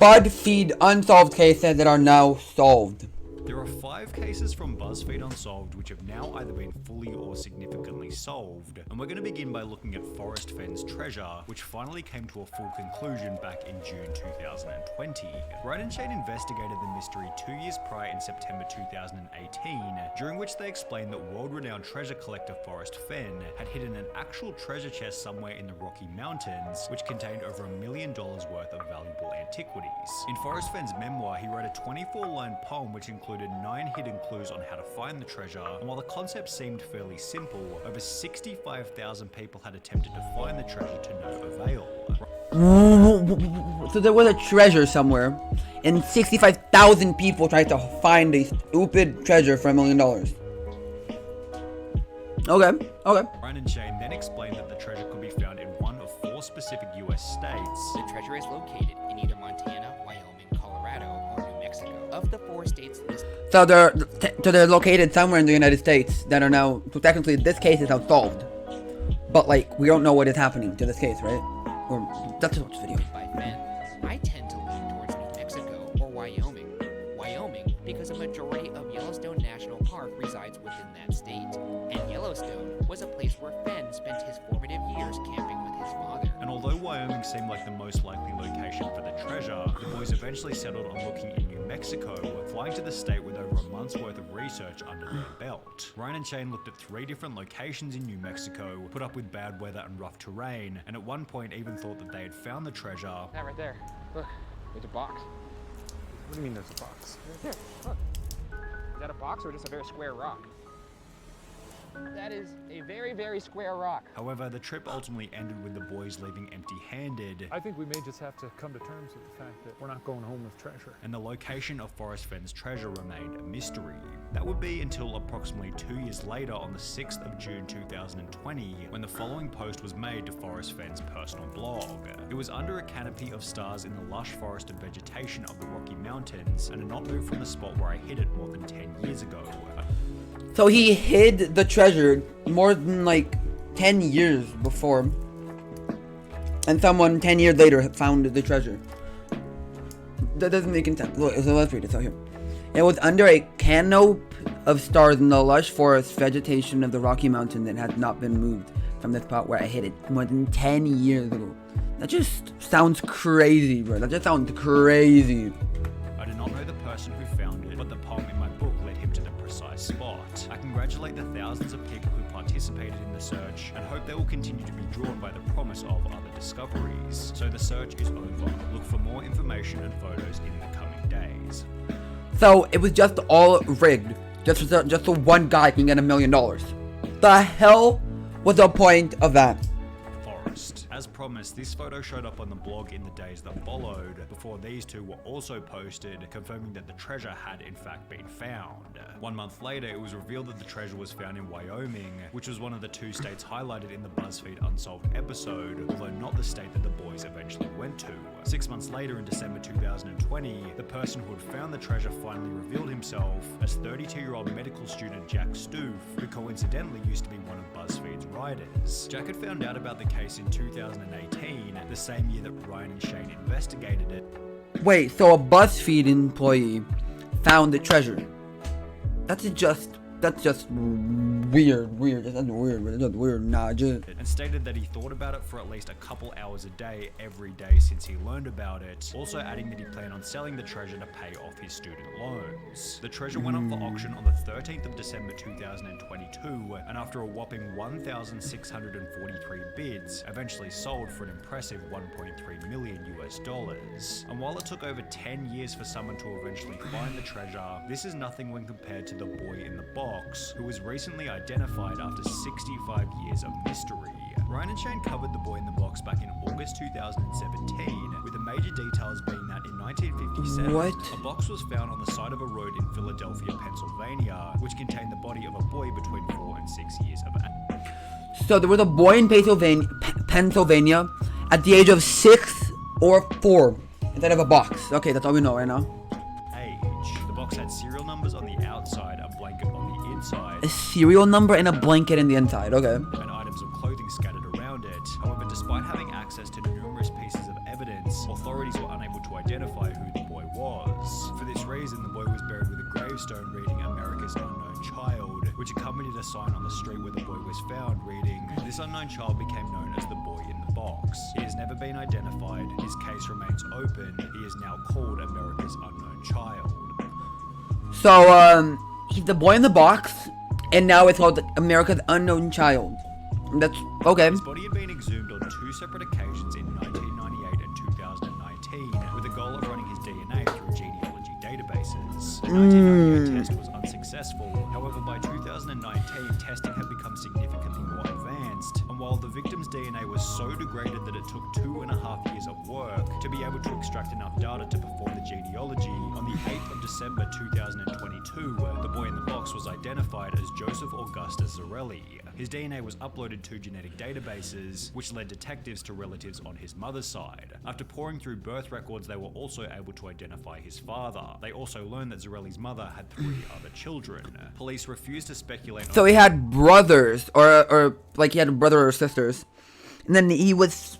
Buzzfeed unsolved cases that are now solved. There are 5 cases from Buzzfeed Unsolved which have now either been fully or significantly solved, and we're going to begin by looking at Forrest Fenn's treasure, which finally came to a full conclusion back in June 2020. Ryan and Shane investigated the mystery 2 years prior in September 2018, during which they explained that world-renowned treasure collector Forrest Fenn had hidden an actual treasure chest somewhere in the Rocky Mountains, which contained over $1 million worth of valuable antiquities. In Forrest Fenn's memoir, he wrote a 24-line poem which included 9 hidden clues on how to find the treasure, and while the concept seemed fairly simple, over 65,000 people had attempted to find the treasure to no avail. So there was a treasure somewhere, and 65,000 people tried to find a stupid treasure for $1 million. Okay. Ryan and Shane then explained that the treasure could be found in one of 4 specific US states. The treasure is located in either Montana, Wyoming, Colorado, or New Mexico. Of the 4 states listed, So they're located somewhere in the United States that are now, so technically this case is unsolved. But like, we don't know what is happening to this case, right? Or, that's just watch the video. by Fenn, I tend to lean towards New Mexico or Wyoming. Wyoming, because a majority of Yellowstone National Park resides within that state, and Yellowstone was a place where Fenn spent his formative years camping with his father. And although Wyoming seemed like the most likely location for the treasure, the boys eventually settled on looking in New Mexico, flying to the state with over a month's worth of research under their belt. Ryan and Shane looked at 3 different locations in New Mexico, put up with bad weather and rough terrain, and at one point even thought that they had found the treasure. That right there. Look, there's a box. What do you mean there's a box? Right there. Look. Is that a box or just a very square rock? That is a very, very square rock. However, the trip ultimately ended with the boys leaving empty-handed, I think we may just have to come to terms with the fact that we're not going home with treasure. and the location of Forrest Fenn's treasure remained a mystery. That would be until approximately 2 years later on the 6th of June 2020, when the following post was made to Forrest Fenn's personal blog. It was under a canopy of stars in the lush forested vegetation of the Rocky Mountains, and had not moved from the spot where I hid it more than 10 years ago. So he hid the treasure more than like 10 years before, and someone 10 years later found the treasure. That doesn't make any sense. Look, so let's read it out here. It was under a canopy of stars in the lush forest vegetation of the Rocky Mountain that had not been moved from the spot where I hid it more than 10 years ago. That just sounds crazy, bro. That just sounds crazy. I do not know the person who found it, but the poem in my book led him to the precise spot. I congratulate the thousands of people who participated in the search, and hope they will continue to be drawn by the promise of other discoveries. So the search is over. Look for more information and photos in the coming days. So it was just all rigged. Just so one guy can get $1 million. The hell was the point of that? Forrest. As promised, this photo showed up on the blog in the days that followed, before these 2 were also posted, confirming that the treasure had in fact been found. 1 month later, it was revealed that the treasure was found in Wyoming, which was one of the 2 states highlighted in the Buzzfeed Unsolved episode, although not the state that the boys eventually went to. 6 months later, in December 2020, the person who had found the treasure finally revealed himself as 32-year-old medical student Jack Stoof, who coincidentally used to be one of Buzzfeed's writers. Jack had found out about the case in 2018, the same year that Ryan and Shane investigated it. Wait, so a BuzzFeed employee found the treasure. That's just weird. That's weird. Nah, just. And stated that he thought about it for at least a couple hours a day every day since he learned about it, also adding that he planned on selling the treasure to pay off his student loans. The treasure went up for auction on the 13th of December 2022, and after a whopping 1,643 bids, eventually sold for an impressive $1.3 million US. And while it took over 10 years for someone to eventually find the treasure, this is nothing when compared to the boy in the box, who was recently identified after 65 years of mystery. Ryan and Shane covered the boy in the box back in August 2017, with the major details being that in 1957, a box was found on the side of a road in Philadelphia, Pennsylvania, which contained the body of a boy between 4 and 6 years of age. So there was a boy in Pennsylvania at the age of 6 or 4 instead of a box. Okay, that's all we know right now. The box had serial numbers on the outside, a blanket on the inside, A serial number and a blanket in the inside. Okay. and items of clothing scattered around it. However, despite having access to numerous pieces of evidence, authorities were unable to identify who the boy was. For this reason, the boy was buried with a gravestone reading America's Unknown Child, which accompanied a sign on the street where the boy was found reading, "This unknown child became known as the boy in the box. He has never been identified. His case remains open. He is now called America's Unknown Child." So, he's the boy in the box, and now it's called America's Unknown Child. That's okay. His body had been exhumed on 2 separate occasions in 1998 and 2019, with the goal of running his DNA through genealogy databases. The 1998 test was unsuccessful. However, by 2019, testing had become significantly more advanced, and while the victim's DNA was so degraded that it took 2.5 years of work to be able to extract enough data to perform the genealogy, on the 8th of December 2022, the boy in the box was identified as Joseph Augustus Zarelli. His DNA was uploaded to genetic databases, which led detectives to relatives on his mother's side. After poring through birth records, they were also able to identify his father. They also learned that Zarelli's mother had 3 other children. Police refused to speculate So he had brothers, or like he had a brother or sisters, and then he was.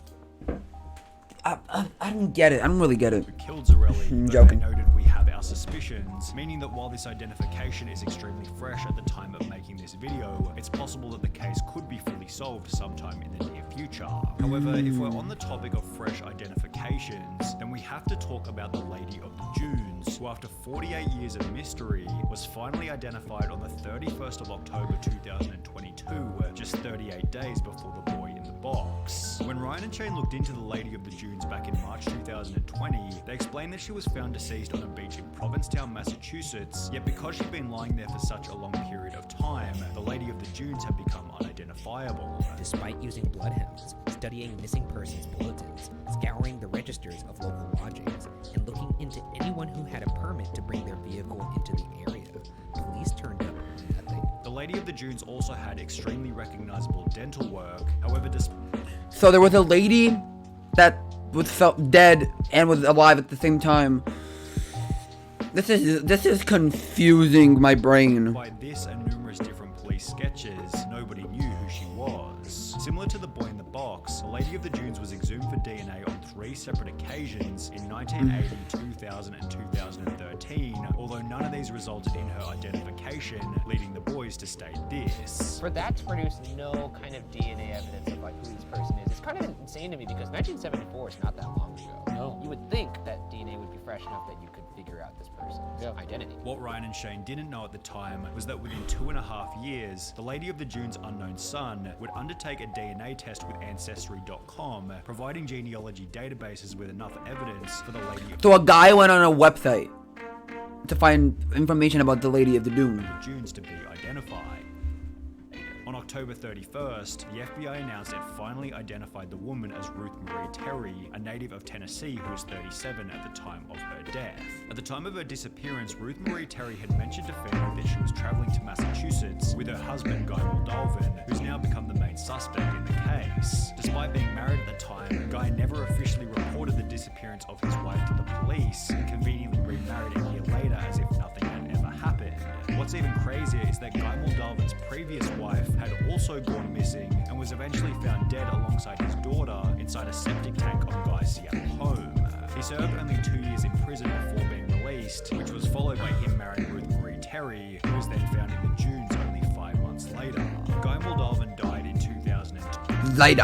I don't get it. I don't really get it. who killed Zarelli, I'm but joking. they noted we have our suspicions, meaning that while this identification is extremely fresh at the time of making this video, it's possible that the case could be fully solved sometime in the near future. However, if we're on the topic of fresh identifications, then we have to talk about the Lady of the Dunes, who after 48 years of mystery was finally identified on the 31st of October 2022, just 38 days before the boy in the box. When Ryan and Shane looked into the Lady of the Dunes back in March 2020, they explained that she was found deceased on a beach in Provincetown, Massachusetts, yet because she'd been lying there for such a long period of time, the Lady of the Dunes had become unidentifiable. Despite using bloodhounds, studying missing persons bulletins, scouring the registers of local lodgings, and looking into anyone who had a permit to bring their vehicle into the area, police turned up nothing. The Lady of the Dunes also had extremely recognizable dental work, however, So there was a lady that was felt dead and was alive at the same time. This is confusing my brain. by this and numerous different police sketches, nobody knew who she was. Similar to the boy in the box, the Lady of the Dunes was exhumed for DNA on 3 separate occasions in 1980, 2000, and 2013, although none of these resulted in her identification, leading the boys to state this. For that to produce no kind of DNA evidence of like who this person is, it's kind of insane to me because 1974 is not that long ago. No. You would think that DNA would be fresh enough that you could figure out this person's identity. What Ryan and Shane didn't know at the time was that within 2.5 years, the Lady of the Dunes' unknown son would undertake a DNA test with Ancestry.com, providing genealogy databases with enough evidence for the Lady of So a guy went on a website to find information about the Lady of the Dunes. the Dunes to be identified. On October 31st, the FBI announced it finally identified the woman as Ruth Marie Terry, a native of Tennessee who was 37 at the time of her death. At the time of her disappearance, Ruth Marie Terry had mentioned to family that she was traveling to Massachusetts with her husband Guy Moldalvin, who's now become the main suspect in the case. Despite being married at the time, Guy never officially reported the disappearance of his wife to the police, and conveniently remarried a year later as if nothing had ever happened. What's even crazier is that Guy Moldalvin's previous wife had also gone missing and was eventually found dead alongside his daughter inside a septic tank on Guy's Seattle home. He served only 2 years in prison before being released, which was followed by him marrying Ruth Marie Terry, who was then found in the Dunes only 5 months later. Guy Moldalvin died in 2002. Later.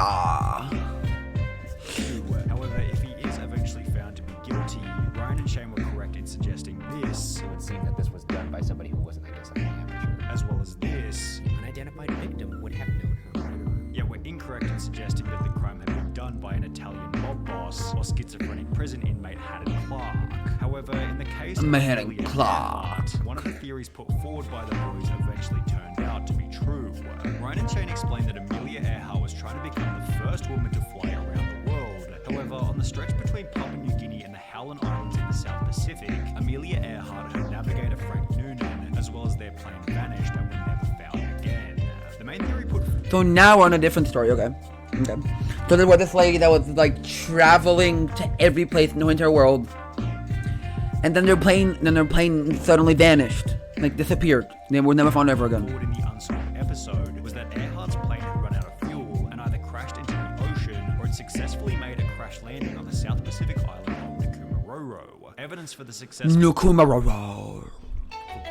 However, if he is eventually found to be guilty, Ryan and Shane were correct in suggesting this, It would seem that this was done by somebody who wasn't, I guess, an amateur. as well as this. The unidentified victim would have known her murderer. Yet we're incorrect in suggesting that the crime had been done by an Italian mob boss or schizophrenic prison inmate Haddon Clark. However, in the case of Haddon Amelia Clark. Earhart, one of the theories put forward by the boys eventually turned out to be true. Ryan and Shane explained that Amelia Earhart was trying to become the first woman to fly around the world. However, on the stretch between Papua New Guinea and the Howland Islands in the South Pacific, Amelia Earhart and her navigator Frank Noonan, as well as their plane, vanished and were never found again. The main theory put So now we're on a different story, okay? Okay. So there was this lady that was like traveling to every place in the entire world. And then their plane suddenly vanished. Like disappeared. They were never found ever again. forward in the Unsolved episode was that Earhart's plane had run out of fuel and either crashed into the ocean or had successfully made a crash landing on the South Pacific island Nukumaro. Evidence for the successful Nukumaro.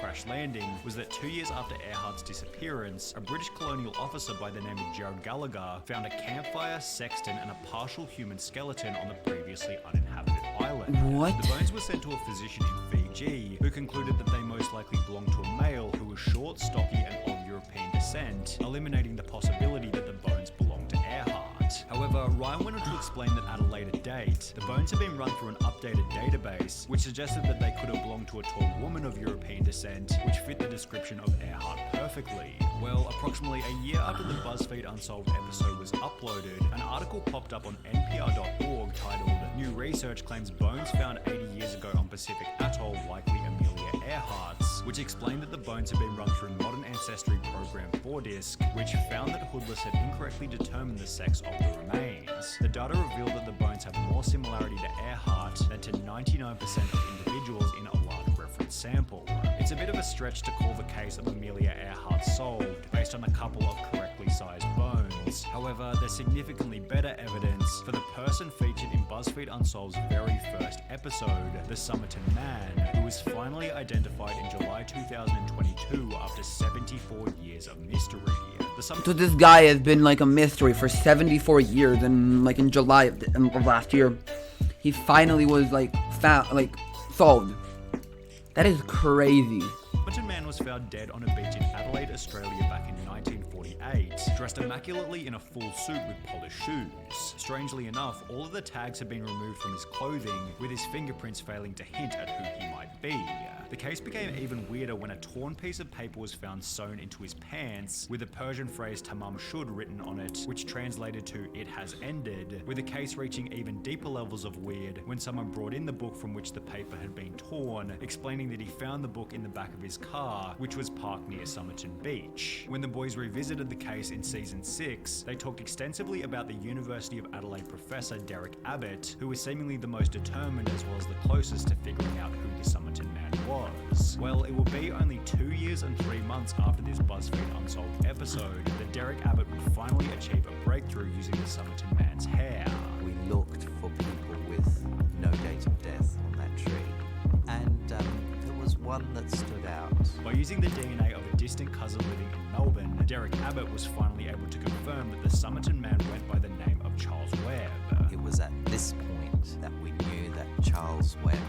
crash landing was that 2 years after Earhart's disappearance, a British colonial officer by the name of Gerald Gallagher found a campfire, sextant, and a partial human skeleton on the previously uninhabited island. What? The bones were sent to a physician in Fiji, who concluded that they most likely belonged to a male who was short, stocky, and of European descent, eliminating the possibility that the bones belonged to Earhart. However, Ryan went on to explain that at a later date, the bones had been run through an updated database, which suggested that they could have belonged to a tall woman of European descent, which fit the description of Earhart perfectly. Well, approximately a year after the Buzzfeed Unsolved episode was uploaded, an article popped up on NPR.org titled "New Research Claims Bones Found 80 Years Ago on Pacific Atoll Likely Amelia Earhart's," which explained that the bones had been run through Modern Ancestry Program 4-disc, which found that Hoodless had incorrectly determined the sex of the remains. The data revealed that the bones have more similarity to Earhart than to 99% of individuals in a large reference sample. It's a bit of a stretch to call the case of Amelia Earhart solved based on a couple of correctly sized bones. However, there's significantly better evidence for the person featured in Buzzfeed Unsolved's very first episode, the Somerton Man, who was finally identified in July 2022 after 74 years of mystery. So this guy has been like a mystery for 74 years, and like in July of last year, he finally was like found, like solved. That is crazy. Somerton Man was found dead on a beach in Adelaide, Australia back in 1948, dressed immaculately in a full suit with polished shoes. Strangely enough, all of the tags had been removed from his clothing, with his fingerprints failing to hint at who he might be. The case became even weirder when a torn piece of paper was found sewn into his pants, with the Persian phrase "tamam shud" written on it, which translated to "it has ended," with the case reaching even deeper levels of weird when someone brought in the book from which the paper had been torn, explaining that he found the book in the back of his car, which was parked near Somerton Beach. When the boys revisited the case in season 6, they talked extensively about the University of Adelaide professor Derek Abbott, who was seemingly the most determined as well as the closest to figuring out who the Somerton Man was. Well, it will be only 2 years and 3 months after this Buzzfeed Unsolved episode that Derek Abbott would finally achieve a breakthrough using the Somerton Man's hair. We looked for people with no date of death on that tree, and there was one that stood out. By using the DNA of a distant cousin living in Melbourne, Derek Abbott was finally able to confirm that the Somerton Man went by the name of Charles Webb. It was at this point that we knew that Charles Webb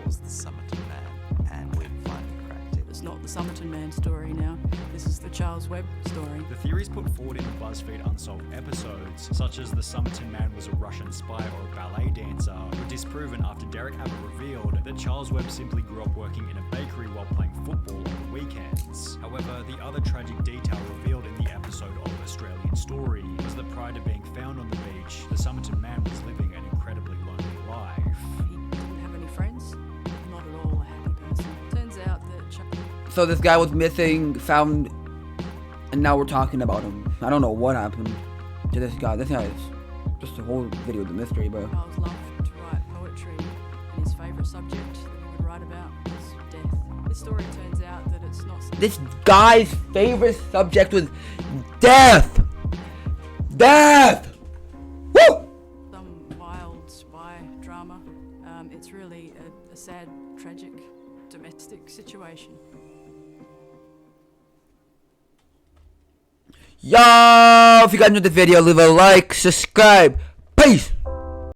was the Somerton Man, and we'd finally cracked it. It's not the Somerton Man story now. This is the Charles Webb story. The theories put forward in the Buzzfeed Unsolved episodes, such as the Somerton Man was a Russian spy or a ballet dancer, were disproven after Derek Abbott revealed that Charles Webb simply grew up working in a bakery while playing football on the weekends. However, the other tragic detail revealed in the episode of Australian Story was that prior to being found on the beach, the Somerton Man was living an incredibly lonely life. He didn't have any friends. Not at all a happy person. Turns out that So this guy was missing, found, and now we're talking about him. I don't know what happened to this guy. This guy is just a whole video of the mystery, bro. Charles loved to write poetry, and his favourite subject that he would write about was death. This story turns out that it's not This guy's favorite subject was death. Death. Woo! some wild spy drama. It's really a sad, tragic, domestic situation. Yo, if you guys enjoyed the video, leave a like, subscribe. Peace.